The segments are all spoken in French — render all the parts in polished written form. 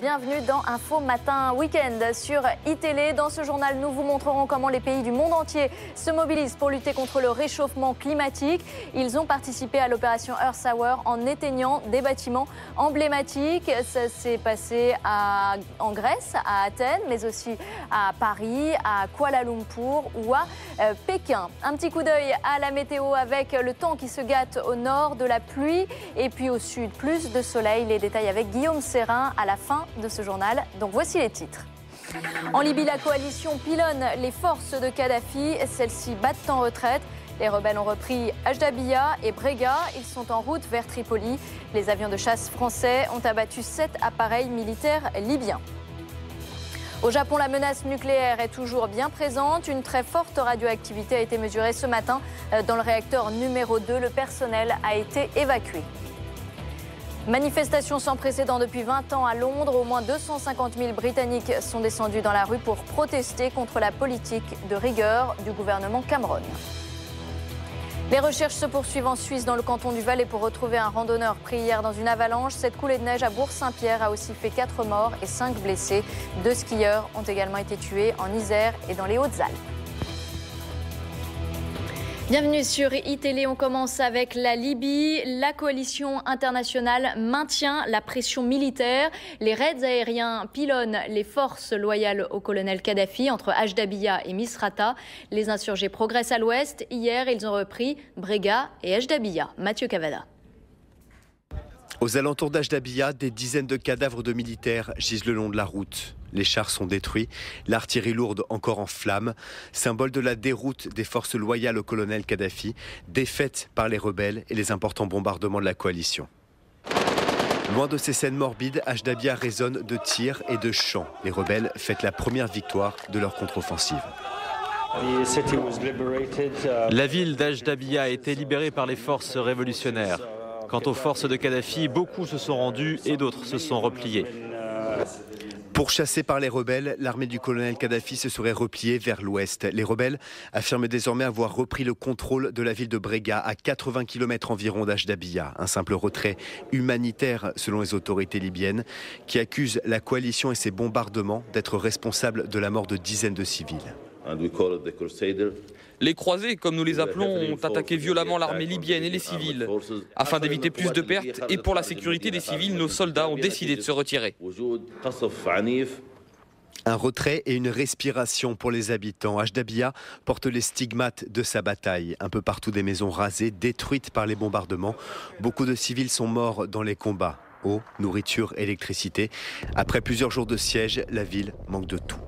Bienvenue dans Info Matin Week-end sur iTélé. Dans ce journal, nous vous montrerons comment les pays du monde entier se mobilisent pour lutter contre le réchauffement climatique. Ils ont participé à l'opération Earth Hour en éteignant des bâtiments emblématiques. Ça s'est passé en Grèce, à Athènes, mais aussi à Paris, à Kuala Lumpur ou à Pékin. Un petit coup d'œil à la météo avec le temps qui se gâte au nord, de la pluie et puis au sud, plus de soleil. Les détails avec Guillaume Serrin à la fin de ce journal. Donc voici les titres. En Libye, la coalition pilonne les forces de Kadhafi. Celles-ci battent en retraite. Les rebelles ont repris Ajdabiya et Brega. Ils sont en route vers Tripoli. Les avions de chasse français ont abattu 7 appareils militaires libyens. Au Japon, la menace nucléaire est toujours bien présente. Une très forte radioactivité a été mesurée ce matin dans le réacteur numéro 2. Le personnel a été évacué. Manifestation sans précédent depuis 20 ans à Londres. Au moins 250 000 Britanniques sont descendus dans la rue pour protester contre la politique de rigueur du gouvernement Cameron. Les recherches se poursuivent en Suisse, dans le canton du Valais, pour retrouver un randonneur pris hier dans une avalanche. Cette coulée de neige à Bourg-Saint-Pierre a aussi fait 4 morts et 5 blessés. 2 skieurs ont également été tués en Isère et dans les Hautes-Alpes. Bienvenue sur iTélé, on commence avec la Libye. La coalition internationale maintient la pression militaire. Les raids aériens pilonnent les forces loyales au colonel Kadhafi entre Ajdabiya et Misrata. Les insurgés progressent à l'ouest. Hier, ils ont repris Brega et Ajdabiya. Mathieu Cavada. Aux alentours d'Ajdabiya, des dizaines de cadavres de militaires gisent le long de la route. Les chars sont détruits, l'artillerie lourde encore en flammes, symbole de la déroute des forces loyales au colonel Kadhafi, défaite par les rebelles et les importants bombardements de la coalition. Loin de ces scènes morbides, Ajdabiya résonne de tirs et de chants. Les rebelles fêtent la première victoire de leur contre-offensive. La ville d'Ajdabiya a été libérée par les forces révolutionnaires. Quant aux forces de Kadhafi, beaucoup se sont rendus et d'autres se sont repliés. Pourchassés par les rebelles, l'armée du colonel Kadhafi se serait repliée vers l'ouest. Les rebelles affirment désormais avoir repris le contrôle de la ville de Brega, à 80 km environ d'Ajdabiya. Un simple retrait humanitaire selon les autorités libyennes, qui accusent la coalition et ses bombardements d'être responsables de la mort de dizaines de civils. Les croisés, comme nous les appelons, ont attaqué violemment l'armée libyenne et les civils. Afin d'éviter plus de pertes et pour la sécurité des civils, nos soldats ont décidé de se retirer. Un retrait et une respiration pour les habitants. Ajdabiya porte les stigmates de sa bataille. Un peu partout, des maisons rasées, détruites par les bombardements. Beaucoup de civils sont morts dans les combats. Eau, nourriture, électricité. Après plusieurs jours de siège, la ville manque de tout.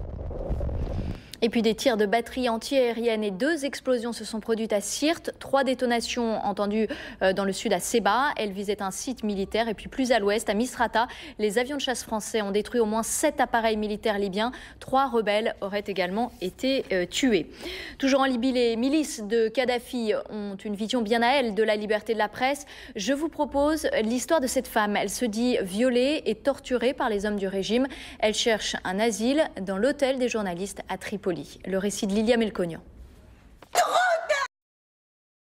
Et puis des tirs de batterie anti-aérienne et 2 explosions se sont produites à Sirte. 3 détonations entendues dans le sud à Seba. Elles visaient un site militaire. Et puis plus à l'ouest, à Misrata, les avions de chasse français ont détruit au moins 7 appareils militaires libyens. 3 rebelles auraient également été tués. Toujours en Libye, les milices de Kadhafi ont une vision bien à elles de la liberté de la presse. Je vous propose l'histoire de cette femme. Elle se dit violée et torturée par les hommes du régime. Elle cherche un asile dans l'hôtel des journalistes à Tripoli. Le récit de Lilia Melkonian.